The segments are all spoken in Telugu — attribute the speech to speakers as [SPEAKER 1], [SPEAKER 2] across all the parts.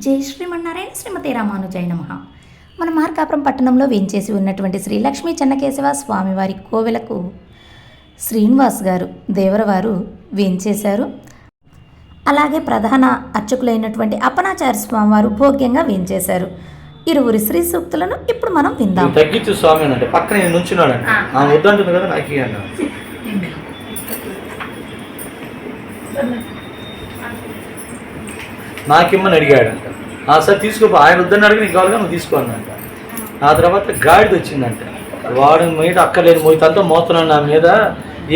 [SPEAKER 1] జై శ్రీమన్నారాయణ శ్రీమతే రామానుజాయ నమః. మన మార్కాపురం పట్టణంలో వేంచేసి ఉన్నటువంటి శ్రీ లక్ష్మీ చెన్నకేశవ స్వామివారి కోవెలకు శ్రీనివాస్ గారు దేవరవారు వేంచేశారు. అలాగే ప్రధాన అర్చకులైనటువంటి అప్పనాచార్య స్వామివారు భోగ్యంగా వేంచేశారు. ఇరువురి శ్రీ సూక్తులను ఇప్పుడు మనం విందాం.
[SPEAKER 2] తగ్గించు స్వామి అంటే పక్కన నుంచున్నాడంట, వద్దంటుంది కదా నాకు అన్నాడు. నాకిమ్మని అడిగాడంట. సార్ తీసుకోపో, ఆయన వద్దని అడిగి నీకు కావాలిగా నువ్వు తీసుకోనంట. ఆ తర్వాత గాడిద వచ్చిందంట. వాడు మీద అక్కర్లేదు మోయితంతా మోస్తున్నాను నా మీద,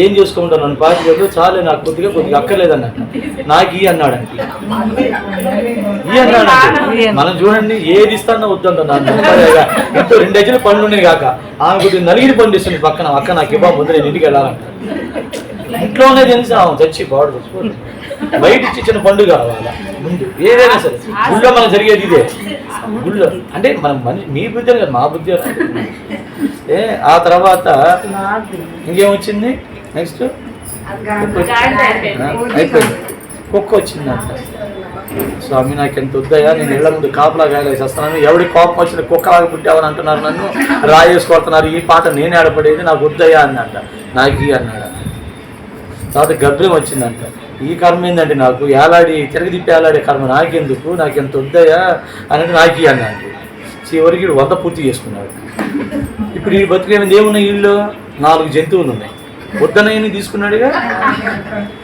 [SPEAKER 2] ఏం చేసుకుంటాను నన్ను పాతికేళ్ళు చాలే నాకు కొద్దిగా అక్కర్లేదన్నట్టు. నాకు ఈ అన్నాడంట. ఈ అన్నాడంటే మనం చూడండి ఏది ఇస్తానో వద్దంటున్నాను. ఎంతో 2 డజన్ల పండ్లు ఉన్నాయి కాక ఆమె కొద్దిగా నలిగిరి పండు ఇస్తుంది పక్కన, అక్క నాకు ఇవ్వ ముందు నేను ఇంటికి వెళ్ళాలంట. ఇంట్లోనే తెలిసి ఆమె చచ్చి బాడు బయట ఇచ్చిన పండు కావాలా ముందు ఏదైనా సరే. గుళ్ళో మనం జరిగేది ఇదే. గుళ్ళో అంటే మనం మీ బుద్ధి కదా, మా బుద్ధి. ఆ తర్వాత ఇంకేమొచ్చింది నెక్స్ట్ అయిపోయింది. కుక్క వచ్చిందంట. స్వామి నాకు ఎంత వద్దయా, నేను ఇళ్ల ముందు కాపలా కాయలేసి వస్తున్నాను, ఎవడి కోపం వచ్చిన కుక్కలాగా పుట్టావని అంటున్నారు, నన్ను రాయేసి కొడుతున్నారు, ఈ పాట నేను ఆడపడేది, నాకు వద్దయా అన్నట్ట. నాకు ఈ అన్నాడు. తర్వాత గర్భం వచ్చిందంట. ఈ కర్మ ఏంటంటే నాకు ఏలాడి తిరగదిప్పి ఏలాడే కర్మ నాకెందుకు, నాకు ఎంత వద్దయా అన్నట్టు నాకు ఈ అన్నాడు. చివరికి 100 పూర్తి చేసుకున్నాడు. ఇప్పుడు ఈ బతికేమైంది ఏమున్నాయి, వీళ్ళు 4 జంతువులు ఉన్నాయి, వద్దనని తీసుకున్నాడుగా.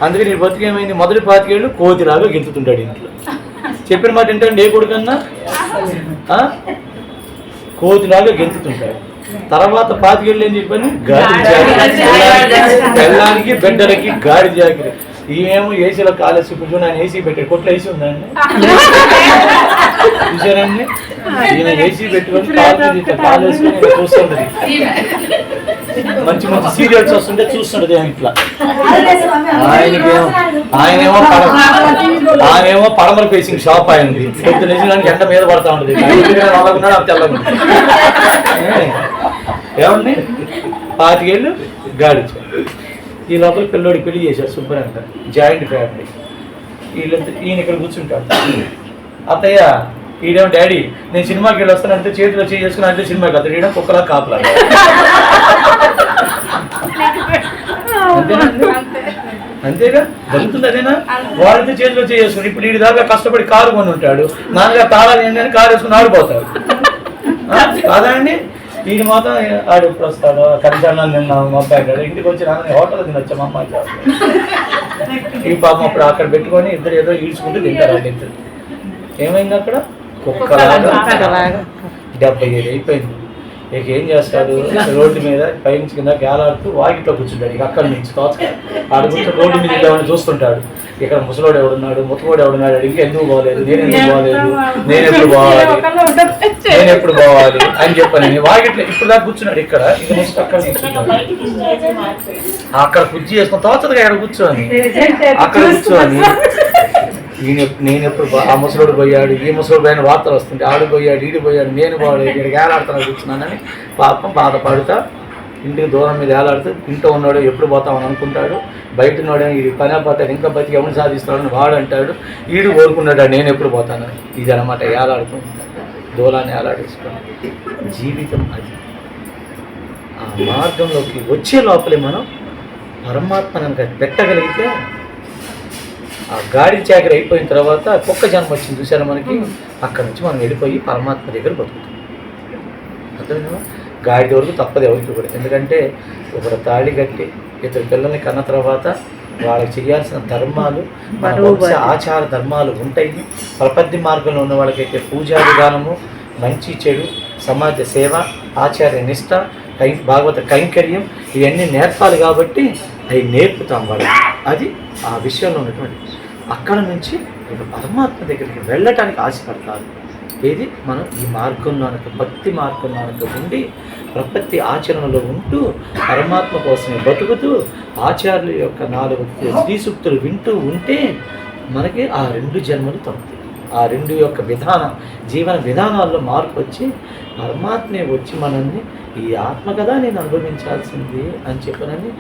[SPEAKER 2] అందుకని ఈ బతికేమైంది, మొదటి 25 ఏళ్ళు కోతిలాగా గెంతుతుంటాడు ఇంట్లో. చెప్పిన మాట ఏంటంటే ఏ కొడుకన్నా కోతిలాగా గెంతుతుంటాడు. తర్వాత 25 ఏళ్ళు ఏం చెప్పాను, గాడి జాగ్రత్త, పెళ్ళానికి బిడ్డలకి గాడి జాగ్రత్త. ఈమెమో ఏసీలో కాలేసి ఇప్పుడు ఆయన ఏసీ పెట్టాడు, కొట్లో ఏసీ ఉందండి చూసారండి. ఈయన ఏసీ పెట్టుకొని కాలు వేసుకొని చూస్తుంటది, మంచి మంచి సీరియల్స్ వస్తుంటే చూస్తుంటది ఇట్లా. ఆయనేమో పడమర ఫేసింగ్ షాప్ అయింది, పొద్దు నిజానికి ఎండ మీద పడతా ఉంటుంది, నల్లగున్నాడు అంత తెల్లగా. ఏమండి 25 ఏళ్ళు గాడి. ఈ లోపల పిల్లోడికి పెళ్లి చేశారు శుభ్రంగా, జాయింట్ ఫ్యామిలీ. ఈయన ఇక్కడ కూర్చుంటాడు. అత్తయ్య ఈడేమో డాడీ నేను సినిమాకి వెళ్ళి వస్తానంటే చేతిలో చేసుకుని అంటే సినిమాకి వస్తాడు, ఈడ కుక్కలా కాపలా. అంతేనండి, అంతేగా జరుగుతుంది అదేనా. వాడితే చేతిలో చేసుకుని ఇప్పుడు వీడి దాకా కష్టపడి కారు కొని ఉంటాడు, నాన్నగా తాళాలు ఏంటి అని కారు వేసుకుని ఆడిపోతాడు కాదా అండి. వీడి మాత్రం ఆడు ఎప్పుడు వస్తాడు, కరిచాలను నిన్నాము మా అబ్బాయి కాదు, ఇంటికి వచ్చి నాన్న హోటల్ తినొచ్చా మా అమ్మాయి చేస్తాడు. ఈ పాపం అప్పుడు అక్కడ పెట్టుకొని ఇద్దరు ఏదో ఈడ్చుకుంటూ తింటారు. వాళ్ళు ఇద్దరు ఏమైంది అక్కడ, కుక్కలాగా 75 అయిపోయింది. ఇక ఏం చేస్తాడు, రోడ్డు మీద పైనుంచి కింద గేలాడుతూ వాకిట్లో కూర్చుంటాడు. ఇక అక్కడి నుంచి ఆడు కూర్చొని రోడ్డు మీద ఎవరిని చూస్తుంటాడు. ఇక్కడ ముసలోడు ఎవడున్నాడు, ముత్తలోడు ఎవడున్నాడు, ఇంకెందుకు పోలేదు, నేను ఎందుకు పోలేదు, నేను ఎప్పుడు పోవాలి అని చెప్పాను. వాకిట్లో ఇప్పుడు దాకా కూర్చున్నాడు. ఇక్కడ ఇక నెక్స్ట్ అక్కడ కూర్చున్నాడు. అక్కడ కుర్చీ చేసుకుని తోచదుగా ఇక్కడ కూర్చోని, అక్కడ కూర్చోని నేను ఎప్పుడు ఆ ముసలోడు పోయాడు, ఈ ముసలోడు పోయిన వార్తలు వస్తుంటే ఆడు పోయాడు, ఈడు పోయాడు, నేను పోయాడు, ఇక్కడ ఏలాడుతున్నా కూర్చున్నానని పాపం బాధపడుతా ఇంటికి దూరం మీద ఏలాడుతూ, ఇంట్లో ఉన్నాడు ఎప్పుడు పోతామని అనుకుంటాడు, బయట ఉన్నాడు ఇది పని పోతాడు, ఇంకా బతికి ఎవరిని సాధిస్తాడని వాడు అంటాడు, ఈడు కోరుకున్నాడు నేను ఎప్పుడు పోతాను. ఇది అనమాట ఏలాడుతూ దూలాన్ని ఏలాడేసుకోండి జీవితం. అది ఆ మార్గంలోకి వచ్చే లోపలే మనం పరమాత్మ కనుక పెట్టగలిగితే, ఆ గాడి చాకరి అయిపోయిన తర్వాత కుక్క జన్మ వచ్చింది చూసారా మనకి, అక్కడ నుంచి మనం వెళ్ళిపోయి పరమాత్మ దగ్గర బతుకుతాం. అర్థమైనా, గాడిద వరకు తప్పదు ఎవరికి కూడా. ఎందుకంటే ఒకరు తాళి కట్టి 2 పిల్లల్ని కన్న తర్వాత వాళ్ళకి చేయాల్సిన ధర్మాలు, మన వంశ ఆచార ధర్మాలు ఉంటాయి. ప్రపంచ మార్గంలో ఉన్న వాళ్ళకైతే పూజా విధానము, మంచి చెడు, సమాజ సేవ, ఆచార్య నిష్ట, భాగవత కైంకర్యం ఇవన్నీ నేర్పాలి. కాబట్టి అవి నేర్పుతాం వాళ్ళకి. అది ఆ విషయంలో ఉన్నటువంటి అక్కడ నుంచి ఇక పరమాత్మ దగ్గరికి వెళ్ళటానికి ఆశపడతారు. ఏది మనం ఈ మార్గంలో భక్తి మార్గంలో ఉండి ప్రపత్తి ఆచరణలో ఉంటూ పరమాత్మ కోసమే బతుకుతూ ఆచార్యుల యొక్క 4 శ్రీసూక్తులు వింటూ ఉంటే మనకి ఆ 2 జన్మలు తప్పుతాయి. ఆ 2 యొక్క జీవన విధానాల్లో మార్పు వచ్చి పరమాత్మే వచ్చి మనల్ని ఈ ఆత్మ కదా నేను అనుభవించాల్సింది అని చెప్పనని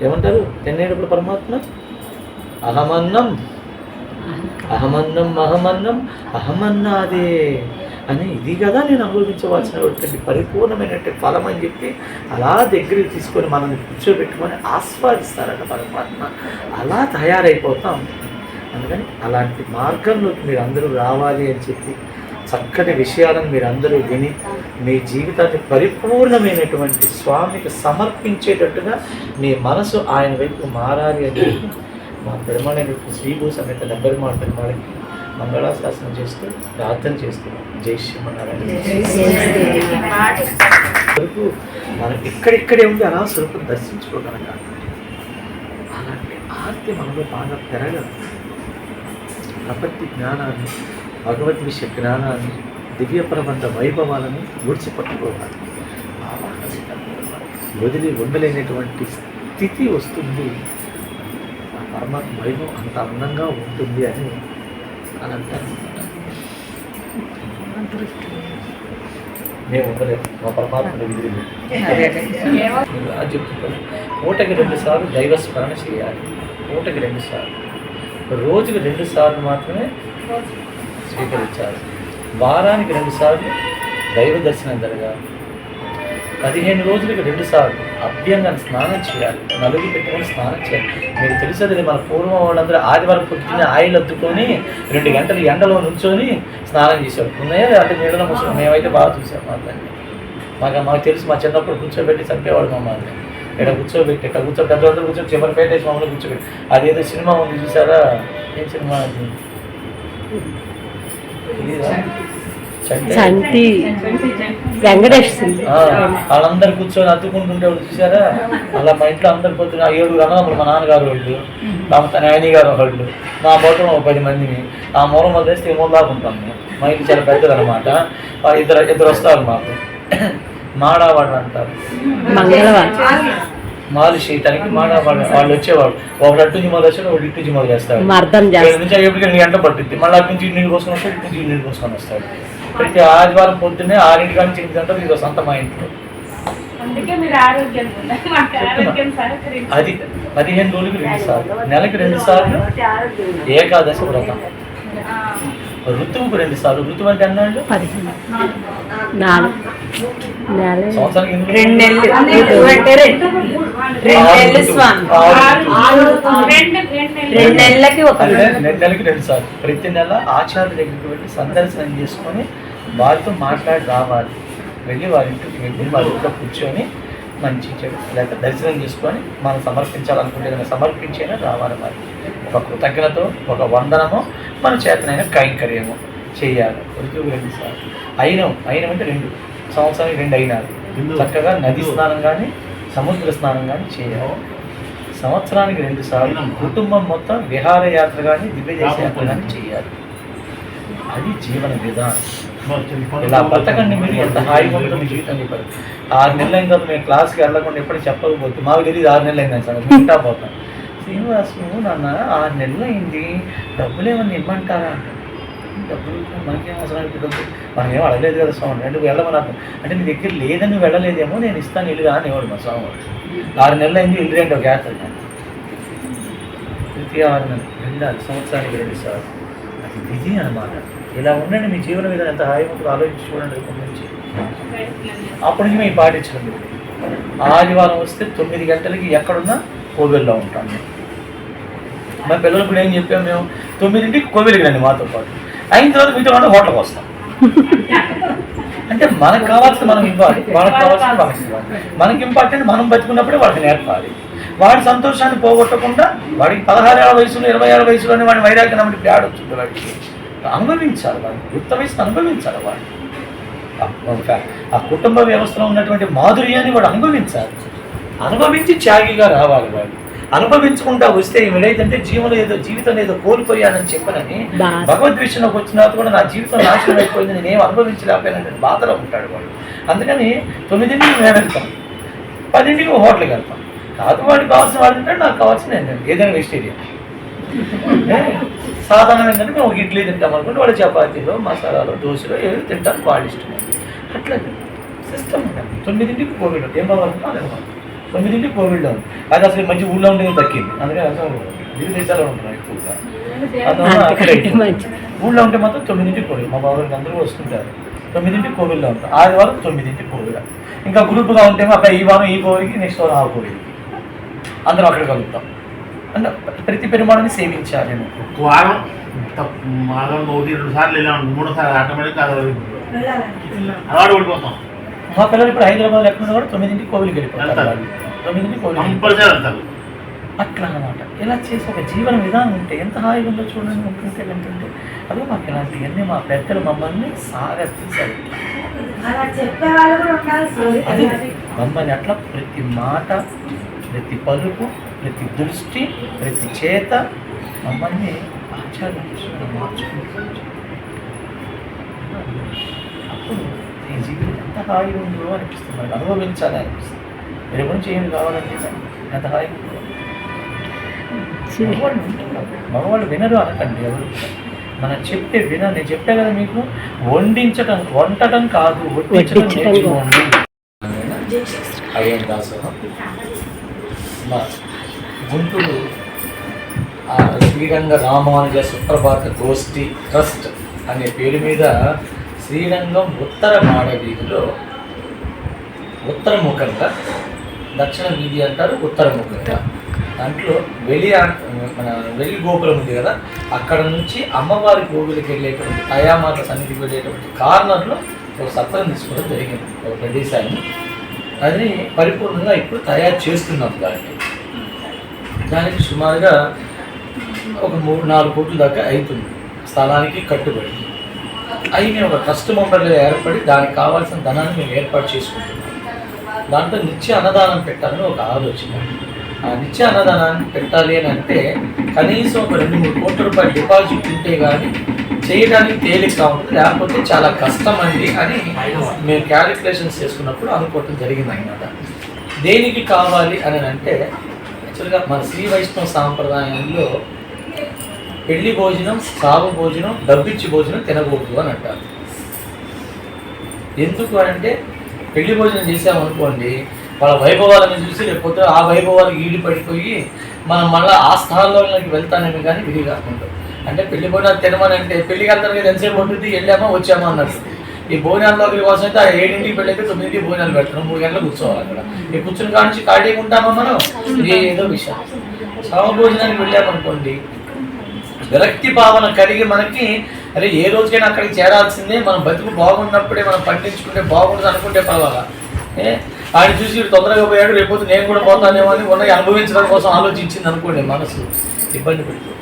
[SPEAKER 2] ఏమంటారు తినేటప్పుడు పరమాత్మ అహమన్నం అహమన్నం అహమన్నం అహమన్నాదే అని ఇది కదా నేను అనుభవించవలసినటువంటి పరిపూర్ణమైనటువంటి ఫలం అని చెప్పి అలా దగ్గరికి తీసుకొని మనల్ని కూర్చోబెట్టుకొని ఆస్వాదిస్తారట పరమాత్మ. అలా తయారైపోతాం. అందుకని అలాంటి మార్గంలోకి మీరు అందరూ రావాలి అని చెప్పి చక్కటి విషయాలను మీరు అందరూ విని మీ జీవితాన్ని పరిపూర్ణమైనటువంటి స్వామికి సమర్పించేటట్టుగా మీ మనసు ఆయన వైపు మారాలి అని మా పెరుమాళైనటువంటి శ్రీభూ సమేత నెబ్బెరుమాళ పెరుమాళకి మంగళాశాసనం చేస్తూ ప్రార్థన చేస్తున్నాం. జై శ్రీమన్నారాయణ. వరకు మనం ఇక్కడిక్కడే ఉండి అలా స్వరూపం దర్శించుకోగలగాలి. అలాంటి ఆర్తి మనలో బాగా పెరగదు. ప్రపంచ జ్ఞానాన్ని, భగవద్ విషయ జ్ఞానాన్ని, దివ్య ప్రబంధ వైభవాలను విడిచిపట్టుకోవాలి. వదిలి ఉండలేనటువంటి స్థితి వస్తుంది. ఆ పరమాత్మ వైభవం అంత అందంగా ఉంటుంది అని అంటారు. మేము ఉండలేము, మా పరమాత్మను విధులు అది చెప్తున్నాను. పూటకి 2 సార్లు దైవ స్మరణ చేయాలి. పూటకి 2 సార్లు, రోజుకి 2 సార్లు మాత్రమే స్వీకరించాలి. వారానికి 2 సార్లు దైవ దర్శనం జరగాలి. 15 రోజులకి 2 సార్లు అభ్యంగా స్నానం చేయాలి. నలుగు పెట్టుకొని స్నానం చేయాలి. మీకు తెలిసేది మన పూర్వం వాళ్ళందరూ ఆదివారం పొద్దున్నే ఆయిల్ అద్దుకొని 2 గంటలు ఎండలో నుంచొని స్నానం చేసేవారు. ఉన్నాయా అంటే నీళ్ళలో ముసలి మేమైతే బాగా చూసాం. మాకు తెలుసు. మా చిన్నప్పుడు కూర్చోబెట్టి చంపేవాడు మమ్మల్ని. ఇక్కడ కూర్చోబెట్టి పెద్దలందరూ కూర్చొని చివరి పెట్టేసి మమ్మల్ని కూర్చోబెట్టి అదేదో సినిమా ఉంది చూసారా? ఏం సినిమా అది?
[SPEAKER 3] చంటి వెంకటేష్
[SPEAKER 2] వాళ్ళందరూ కూర్చొని అద్దుకుంటుంటే చూసారా? అలా మా ఇంట్లో అందరు పొద్దున 7 అన్నదమ్ములు, మా నాన్నగారు వాళ్ళు, తన ఆయన గారు ఒకళ్ళు, మా బోటం 10 మందిని ఆ మూలం వదిలేస్తే ఈ మూల దాకా ఉంటాం. మా ఇంట్లో చాలా పెద్దది అనమాట. ఇద్దరు వస్తారు మాకు. మాడావాడు అంటారు. మాలు చేయటానికి మాడావాడు వాళ్ళు వచ్చేవాడు. ఒకటి అట్టు జిమ్మలు వచ్చాడు, ఒకటి ఇటు జిమ్మలు చేస్తాడు. నుంచి ఎప్పటికీ గంట పట్టింది. మళ్ళీ అటు నుంచి నీళ్ళు కోసుకొని వస్తాడు, ఇటు నుంచి నీళ్ళు కోసుకొని వస్తాడు. ప్రతి ఆదివారం పొద్దున్నే 6 కానీ 8 గంటలు ఇది సొంత మా ఇంట్లో. అది 15 రోజులకి 2 సార్లు, నెలకి 2 సార్లు ఏకాదశి వ్రతం, ఋతువుకు 2 సార్లు. ఋతువు అంటే అన్నాడు సంవత్సరానికి
[SPEAKER 3] 2 నెలలు. 2 నెలలకి
[SPEAKER 2] 2 నెలలకి 2 సార్లు. ప్రతి నెల ఆచార్య దగ్గరికి వెళ్ళి సందర్శనం చేసుకొని వారితో మాట్లాడి రావాలి. వెళ్ళి వారి ఇంటికి వెళ్ళి వారి ఇంట్లో కూర్చొని మంచి చెడు లేక దర్శనం చేసుకొని మనం సమర్పించాలనుకుంటే కనుక సమర్పించైనా రావాలి. మరి ఒక కృతజ్ఞతతో, ఒక వందనమో, మన చేతనైనా కైంకర్యమో చేయాలి. ఋతువు 2 సార్లు. అయినం అంటే 2 సంవత్సరానికి 2 అయినారు. చక్కగా నది స్నానం కానీ సముద్ర స్నానం కానీ చేయాలి. సంవత్సరానికి 2 సార్లు కుటుంబం మొత్తం విహారయాత్ర కానీ దివ్యదేశ యాత్ర కానీ చేయాలి. అది జీవన విధానం. ఇలా బతకండి. మీరు ఎంత హాయిగా ఉంటుందో మీ జీవితం చెప్పారు. 6 నెలలు అయిన తర్వాత మేము క్లాస్కి వెళ్ళకుండా ఎప్పుడు చెప్పకపోతే మాకు తెలియదు 6 నెలలు అయిందని సార్ వింటా పోతాం. శ్రీనివాసు నాన్న 6 నెలలు అయింది, డబ్బులు ఏమన్నా ఇమ్మంటారా అంటే, డబ్బులు మనకేం అవసరం డబ్బులు మనం ఏం అడగలేదు కదా స్వామి, అంటే వెళ్ళమని అర్థం. అంటే నీ దగ్గర లేదని వెళ్ళలేదేమో, నేను ఇస్తాను ఇల్లుగా అనేవాడు మా స్వామి. 6 నెలలు అయింది, ఇల్లు 2 ఒక యాత్ర. ప్రతి 6 నెలలు వెళ్ళాలి, సంవత్సరానికి 2 సార్లు. అది విధి అన్నమాట. ఇలా ఉండండి. మీ జీవన విధానం ఎంత హాయిగా ఉంటుందో ఆలోచించి చూడండి. ఇప్పటి నుంచి అప్పటి నుంచి మేము పాటించండి. ఆదివారం వస్తే 9 గంటలకి ఎక్కడున్నా కోవెల్లో ఉంటాం. మా పిల్లలకు కూడా ఏం చెప్పాము, మేము 9ంటికి కోవెలికి రండి మాతో పాటు. అయిన తర్వాత మీతో పాటు హోటల్కి వస్తాం. అంటే మనకు కావాల్సింది మనం ఇవ్వాలి, వాళ్ళకి కావాల్సింది వాళ్ళకి ఇవ్వాలి. మనకి ఇంపార్టెంట్ మనం బతుకున్నప్పుడే వాళ్ళకి నేర్పాలి. వాడి సంతోషాన్ని పోగొట్టకుండా, వాడికి 16 ఏళ్ల వయసులో 20 ఏళ్ల వయసులోనే వాడి వైరాగ్యం నమ్మటి ఆడొచ్చుంది. వాడికి అనుభవించాలి, వాడిని యుక్త వయసును అనుభవించాలి. వాడు ఆ కుటుంబ వ్యవస్థలో ఉన్నటువంటి మాధుర్యాన్ని వాడు అనుభవించాలి. అనుభవించి త్యాగిగా రావాలి. వాడు అనుభవించకుండా వస్తే ఏమిటైతే జీవితం ఏదో కోల్పోయానని చెప్పనని భగవద్ విషయంలోకి వచ్చిన తర్వాత కూడా నా జీవితం నాశనం అయిపోయింది, నేనేం అనుభవించలేకపోయానని బాధలో ఉంటాడు వాడు. అందుకని 9ంటికి మేము వెళ్తాం, 10ంటికి హోటల్కి వెళ్తాం. కాదు వాడికి కావాల్సిన వాడు తింటాడు, నాకు కావాల్సిన ఏదైనా వెజిటేరియన్. సాధారణంగా ఏంటంటే మేము ఒక ఇడ్లీ తింటాం అనుకుంటే వాడు చపాతీలో, మసాలాలో, దోశలో ఏవి తింటారు వాడు ఇష్టం. అట్లా సిస్టమ్ ఉంటాం. 9ంటికి కోవిడ్ ఏం బాగుంటుందో 9ంటికి కోవిడ్లో ఉంది. అది అసలు మంచి ఊళ్ళో ఉండేది తగ్గింది. అందుకని అసలు వివిధ దేశాల్లో ఉంటున్నాయి ఎక్కువగా. అందువల్ల అక్కడే ఊళ్ళో ఉంటే మాత్రం 9ంటికి కోవిల్. మా బాబుకి అందరూ వస్తుంటారు. 9ంటికి కోవిల్లో ఉంటారు. ఆదివారం 9ంటికి కోవిల్. ఇంకా గ్రూప్గా ఉంటేమో అక్కడ ఈ వారం ఈ కోవిల్కి, నెక్స్ట్ వారం ఆ కోవిల్కి అందరం అక్కడ కలుగుతాం. అంటే ప్రతి పెరుమాళని సేవించాలి.
[SPEAKER 4] వారం 1-2 సార్లు వెళ్ళాము, 3వ సారి ఆటోమేటిక్గా అలవాటు పడిపోతాం.
[SPEAKER 2] మా పిల్లలు ఇప్పుడు హైదరాబాద్ ఎక్కడ కూడా 9ంటికి కోవిల్కి వెళ్ళిపోతారు. 9ంటికి కోవిల్
[SPEAKER 4] కంపల్సరీ వెళ్తారు.
[SPEAKER 2] అట్లా అన్నమాట. ఇలా చేసి ఒక జీవన విధానం ఉంటే ఎంత హాయిగా ఉందో చూడండి. ఉంటుంటే వింటుంటే అదే మాకు ఇలాంటివన్నీ మా పెద్దలు మమ్మల్ని సాగతీశారు. అది మమ్మల్ని అట్లా ప్రతి మాట, ప్రతి పలుకు, ప్రతి దృష్టి, ప్రతి చేత మమ్మల్ని ఆచార్య మార్చుకుంటారు. అప్పుడు ఈ జీవితం ఎంత హాయిగా ఉందో అనిపిస్తుంది. మనకు అనుభవించాలి అనిపిస్తుంది. మీరు గురించి ఏమి కావాలంటే ఎంత హాయిగా ఉందో. మగవాళ్ళు వినరు అనకండి ఎవరు. మనం చెప్పే నేను చెప్పే కదా మీకు, వంటటం కాదు, వడ్డించడం నేర్చుకోండి. అయ్యేం దాసోహం మా గుంటూరు శ్రీరంగ రామానుజ సుప్రభాత గోష్ఠి ట్రస్ట్ అనే పేరు మీద శ్రీరంగం ఉత్తర మాడ వీధిలో ఉత్తరముఖంగా, దక్షిణ వీధి అంటారు ఉత్తరముఖంగా, దాంట్లో వెలి గోపురం ఉంది కదా, అక్కడ నుంచి అమ్మవారి కోవిలికి వెళ్ళేటువంటి తయామాత సన్నిధికి వెళ్ళేటువంటి కార్నర్లో ఒక సత్రం తీసుకోవడం జరిగింది, ఒక ప్రదేశాన్ని. అది పరిపూర్ణంగా ఇప్పుడు తయారు చేస్తున్నాం. దానికి సుమారుగా ఒక 3-4 కోట్ల దాకా అవుతుంది. స్థలానికి కట్టుబడి అవి మేము ఒక ట్రస్ట్ మెంబర్గా ఏర్పడి దానికి కావాల్సిన ధనాన్ని మేము ఏర్పాటు చేసుకుంటున్నాం. దాంట్లో నిత్య అన్నదానం పెట్టాలని ఒక ఆలోచన. ఆ నిత్య అన్నదానాన్ని పెట్టాలి అని అంటే కనీసం ఒక 2-3 కోట్ల రూపాయలు డిపాజిట్ ఉంటే కానీ చేయడానికి తేలిక ఉంటుంది, లేకపోతే చాలా కష్టం అండి అని మేము క్యాలిక్యులేషన్స్ చేసుకున్నప్పుడు అనుకోవటం జరిగింది అన్నమాట. దేనికి కావాలి అని అంటే యాక్చువల్గా మన శ్రీ వైష్ణవ సాంప్రదాయంలో పెళ్లి భోజనం, సాగు భోజనం, డబ్బిచ్చి భోజనం తినకూడదు అని అంటారు. ఎందుకు అంటే పెళ్లి భోజనం చేసామనుకోండి, వాళ్ళ వైభవాలను చూసి లేకపోతే ఆ వైభవాలకు ఈడి పడిపోయి మనం మళ్ళీ ఆ స్థానంలోకి వెళ్తానేమి కానీ విధి కాకుండా. అంటే పెళ్లి భోజనాలు తినమని అంటే పెళ్లికి వెళ్తాను కదా, ఎంతసేపు ఉంటుంది, వెళ్ళామా వచ్చామా అన్నట్టు. ఈ భోజనాల్లోకి కోసం అయితే ఆ 7ంటికి పెళ్ళైతే 9ంటికి భోజనాలు పెడతాం, 3 గంటలకు కూర్చోవాలి అక్కడ. ఈ కూర్చుని కానించి ఖాళీగా ఉంటామా మనం, ఏదో విషయం. శవ భోజనానికి వెళ్ళామనుకోండి, విరక్తి భావన కలిగి మనకి అరే ఏ రోజుకైనా అక్కడికి చేరాల్సిందే, మనం బతుకు బాగున్నప్పుడే మనం పండించుకుంటే బాగుంటుంది అనుకుంటే పర్వాలా. ఆయన చూసి తొందరగా పోయాడు, రేపు నేను కూడా పోతానేమో అని ఉన్నది అనుభవించడం కోసం ఆలోచించింది అనుకోండి, మనసు ఇబ్బంది పెడుతుంది.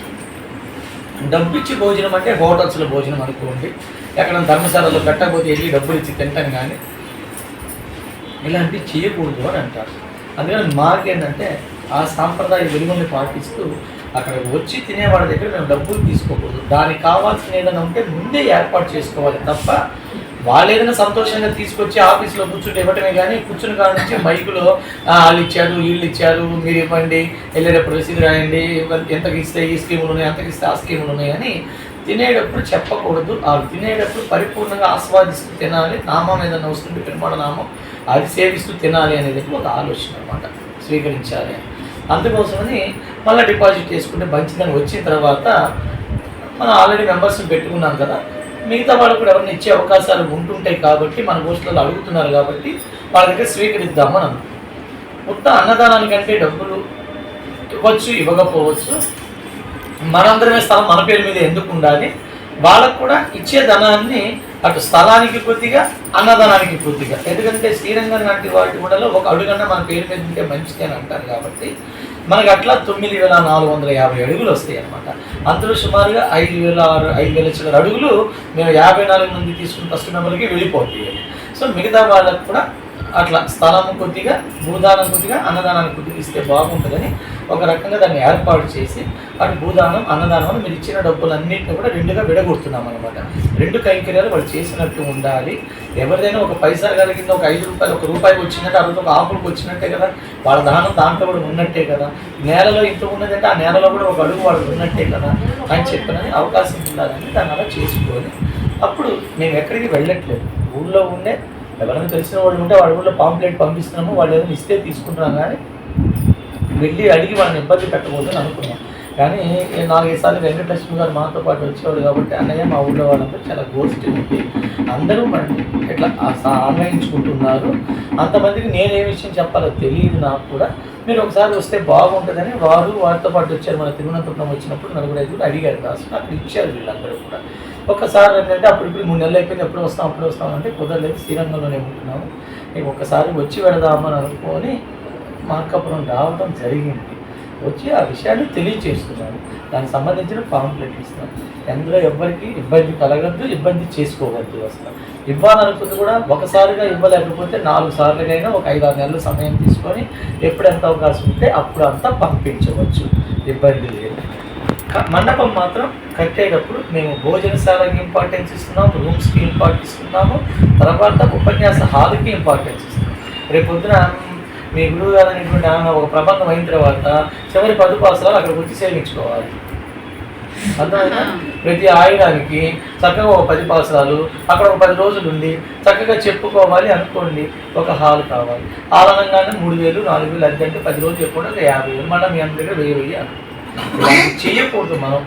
[SPEAKER 2] డబ్బిచ్చి భోజనం అంటే హోటల్స్లో భోజనం అనుకోండి, ఎక్కడ ధర్మశాలలో పెట్టకపోతే వెళ్ళి డబ్బులు ఇచ్చి తింటాం, కానీ ఇలాంటివి చేయకూడదు అని అంటారు. అందుకని మాకేంటంటే ఆ సాంప్రదాయ విలువల్ని పాటిస్తూ అక్కడ వచ్చి తినేవాడి దగ్గర మేము డబ్బులు తీసుకోకూడదు. దానికి కావాల్సిన ఏదైనా ఉంటే ముందే ఏర్పాటు చేసుకోవాలి తప్ప వాళ్ళు ఏదైనా సంతోషంగా తీసుకొచ్చి ఆఫీస్లో కూర్చుంటే ఇవ్వటమే కానీ కూర్చుని కాడ నుంచి మైకులో వాళ్ళు ఇచ్చారు, వీళ్ళు ఇచ్చారు, మీరు ఇవ్వండి, వెళ్ళేటప్పుడు రసీదు రాయండి, ఎంతకి ఇస్తే ఈ స్కీములు ఉన్నాయి, అంతకి ఇస్తే ఆ స్కీములు ఉన్నాయి అని తినేటప్పుడు చెప్పకూడదు. వాళ్ళు తినేటప్పుడు పరిపూర్ణంగా ఆస్వాదిస్తూ తినాలి. నామం ఏదైనా వస్తుంటే పెరుమాళ నామం అది సేవిస్తూ తినాలి అనేది ఒక ఆలోచన అన్నమాట, స్వీకరించాలి. అందుకోసమని మళ్ళీ డిపాజిట్ చేసుకుంటే మంచిదని వచ్చిన తర్వాత మనం ఆల్రెడీ మెంబర్స్ని పెట్టుకున్నాం కదా, మిగతా వాళ్ళు కూడా ఎవరిని ఇచ్చే అవకాశాలు ఉంటుంటాయి కాబట్టి మన గోష్ఠులలో అడుగుతున్నారు కాబట్టి వాళ్ళ దగ్గర స్వీకరిద్దామని అనుకుంటున్నాం. మొత్తం అన్నదానానికంటే డబ్బులు ఇవ్వచ్చు, ఇవ్వకపోవచ్చు, మనందరమే స్థలం మన పేరు మీద ఎందుకు ఉండాలి, వాళ్ళకు కూడా ఇచ్చే ధనాన్ని అటు స్థలానికి కొద్దిగా, అన్నదానానికి కొద్దిగా. ఎందుకంటే శ్రీరంగం లాంటి వాటి కూడా ఒక అడుగన్నా మన పేరు మీద ఉంటే మంచిది అని అంటారు కాబట్టి మనకు అట్లా 9,450 అడుగులు వస్తాయి అన్నమాట. అందులో సుమారుగా 5,000 చిల్లర అడుగులు మేము 54 మంది తీసుకున్న ఫస్ట్ మెంబర్కి వెళ్ళిపోతాయి. సో మిగతా వాళ్ళకు కూడా అట్లా స్థలం కొద్దిగా, భూదానం కొద్దిగా, అన్నదానానికి కొద్దిగా ఇస్తే బాగుంటుందని ఒక రకంగా దాన్ని ఏర్పాటు చేసి అటు భూదానం, అన్నదానం మీరు ఇచ్చిన డబ్బులన్నింటినీ కూడా 2గా విడగొడుతున్నాం అనమాట. 2 కైంకర్యాలు వాళ్ళు చేసినట్టు ఉండాలి. ఎవరిదైనా ఒక పైసా కలిగిందో, ఒక 5 రూపాయలు, ₹1 వచ్చినట్టు, ఆ రోజు ఒక ఆకులకు వచ్చినట్టే కదా, వాళ్ళ దానం దాంట్లో కూడా ఉన్నట్టే కదా, నేలలో ఇంత ఉన్నదంటే ఆ నేలలో కూడా ఒక అడుగు వాళ్ళు ఉన్నట్టే కదా అని చెప్పినని అవకాశం ఉండాలని దాన్ని అలా చేసుకొని అప్పుడు మేము ఎక్కడికి వెళ్ళట్లేదు. ఊళ్ళో ఉండే ఎవరైనా తెలిసిన వాళ్ళు ఉంటే వాళ్ళ ఊళ్ళో పాంప్లెట్ పంపిస్తున్నాము, వాళ్ళు ఏదైనా ఇస్తే తీసుకుంటున్నాం, కానీ వెళ్ళి అడిగి వాళ్ళని ఇబ్బంది పెట్టకూడదని అనుకున్నాం. కానీ 4-5 సార్లు వెంకటలక్ష్మి గారు మాతో పాటు వచ్చేవాడు కాబట్టి అన్నయ్య మా ఊళ్ళో వాళ్ళంతా చాలా గోష్ఠి ఉంది, అందరూ మనం ఇట్లా ఆన్వయించుకుంటున్నారు, అంతమందికి నేను ఏ విషయం చెప్పాలో తెలియదు నాకు కూడా, మీరు ఒకసారి వస్తే బాగుంటుందని వారితో పాటు వచ్చారు. మన తిరువనంతపురం వచ్చినప్పుడు 4-5 అడిగారు కాసు, అక్కడ ఇచ్చారు వీళ్ళందరూ కూడా. ఒకసారి ఏంటంటే అప్పుడు 3 నెలలు అయిపోయింది, ఎప్పుడు వస్తాం అంటే కుదరలేదు, శ్రీరంగంలోనే ఉంటున్నాము, నీకు ఒకసారి వచ్చి వెళదామని అనుకొని మార్కాపురం రావడం జరిగింది. వచ్చి ఆ విషయాన్ని తెలియచేస్తున్నాను, దానికి సంబంధించిన పాంప్లెట్ ఇస్తాను, అందులో ఎవరికి ఇబ్బంది కలగద్దు, ఇబ్బంది చేసుకోవద్దు. అసలు ఇవ్వాలనుకుంది కూడా ఒకసారిగా ఇవ్వలేకపోతే 4 సార్లుగైనా ఒక 5-6 నెలలు సమయం తీసుకొని ఎప్పుడు ఎంత అవకాశం ఉంటే అప్పుడు అంతా పంపించవచ్చు, ఇబ్బంది లేదు. మండపం మాత్రం కట్టేటప్పుడు మేము భోజనశాలకి ఇంపార్టెన్స్ ఇస్తున్నాము, రూమ్స్కి ఇంపార్టెన్స్ ఇస్తున్నాము, తర్వాత ఉపన్యాస హాల్కి ఇంపార్టెన్స్ ఇస్తున్నాము. రేపు పొద్దున మీ గురువు గారు అనేటువంటి ఆమె ఒక ప్రబంధం అయిన తర్వాత చివరి 10 పాసరాలు అక్కడికి వచ్చి సేవించుకోవాలి. అర్థమైనా? ప్రతి ఆయుధానికి చక్కగా ఒక 10 పాసరాలు అక్కడ ఒక 10 రోజులు ఉండి చక్కగా చెప్పుకోవాలి అనుకోండి, ఒక హాల్ కావాలి. హాల్ అనగానే 3,000 4,000 అద్దె అంటే 10 రోజులు చెప్పకుండా 50,000, మళ్ళీ మీ అందరి దగ్గర 1000 అనుకో. ఇలాంటి చేయకూడదు. మనం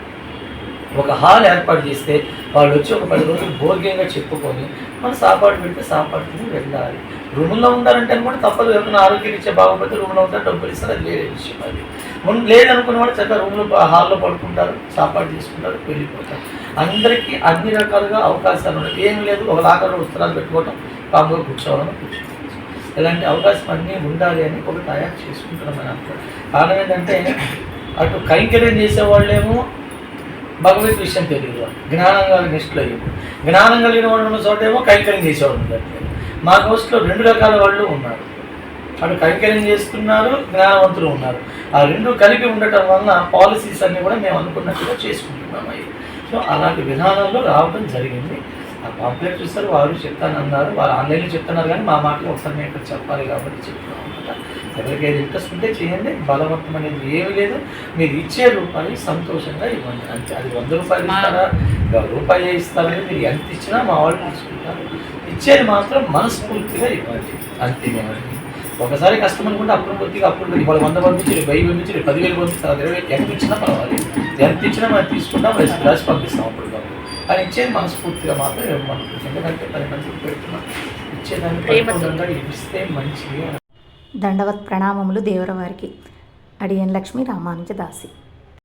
[SPEAKER 2] ఒక హాల్ ఏర్పాటు చేస్తే వాళ్ళు వచ్చి ఒక 10 రోజులు భోగ్యంగా చెప్పుకొని మనం సాపాటు పెడితే సాపాటు తిని వెళ్ళాలి. రూముల్లో ఉండాలంటే అనుకోండి తప్పదు, ఎవరైనా ఆరోగ్యం ఇచ్చే బాగుపడితే రూమ్లో ఉంటారు, డబ్బులు ఇస్తారు, అది వేరే విషయం. అది లేదనుకున్న వాడు చక్కగా రూమ్లో హాల్లో పడుకుంటారు, సాపాటు తీసుకుంటారు, వెళ్ళిపోతారు. అందరికీ అన్ని రకాలుగా అవకాశాలు ఉన్నాయి. ఏం లేదు, ఒక లాకర్లో ఉత్తరాలు పెట్టుకోవడం, కాముగా కూర్చోవాలని కూర్చోవచ్చు. ఇలాంటి అవకాశం అన్నీ ఉండాలి అని ఒక తయారు చేసుకుంటున్నాం. అని అనుకో కారణం ఏంటంటే అటు కైంకర్యం చేసేవాళ్ళేమో భగవత్ విషయం తెలియదు, జ్ఞానం కలిగిన నిష్ఠలు అయ్యింది. జ్ఞానం కలిగిన వాళ్ళు ఉన్న చోటేమో కైంకర్యం చేసేవాళ్ళు ఉన్నారు. మా గోష్ఠిలో 2 రకాల వాళ్ళు ఉన్నారు, అటు కైంకర్యం చేస్తున్నారు, జ్ఞానవంతులు ఉన్నారు. ఆ 2 కలిపి ఉండటం వలన పాలసీస్ అన్నీ కూడా మేము అనుకున్నట్టుగా చేసుకుంటున్నాం. అవి సో అలాంటి విధానంలో రావడం జరిగింది. ఆ పాంప్లెట్ చూస్తారు, వారు చెప్తానన్నారు, వారు ఆన్లైన్లో చెప్తున్నారు, కానీ మా మాటలు ఒకసారి మేము ఇక్కడ చెప్పాలి కాబట్టి చెప్తున్నాం అనమాట. ఎవరికి ఏది ఇంట్రెస్ట్ ఉంటే చేయండి, బలవంతం అనేది ఏమీ లేదు. మీరు ఇచ్చే రూపాయి సంతోషంగా ఇవ్వండి అంతే. అది 100 రూపాయలు ఇస్తారా, రూపాయి ఇస్తారని మీరు ఎంత ఇచ్చినా మా వాళ్ళు తీసుకుంటారు. ఇచ్చేది మాత్రం మనస్ఫూర్తిగా ఇవ్వండి అంతే. ఒకసారి కష్టం అనుకుంటే అప్పుడు కొద్దిగా అప్పుడు ఇవాళ 100 పంపించి 1000 పంపించి 10,000 పంపిస్తారు, 20,000 ఎంత ఇచ్చినా పర్వాలేదు, ఎంత ఇచ్చినా మనం తీసుకుంటాం, రాసి పంపిస్తాం. అప్పుడు కానీ ఇచ్చేది మనస్ఫూర్తిగా మాత్రం ఇవ్వమనుకుంటుంది. ఎందుకంటే 10 మందికి పెడుతున్నాం, ఇచ్చేదాన్ని ఇస్తే మంచిది.
[SPEAKER 1] దండవత్ ప్రణామములు దేవరవారికి. అడియన్ లక్ష్మీ రామానుజదాసి.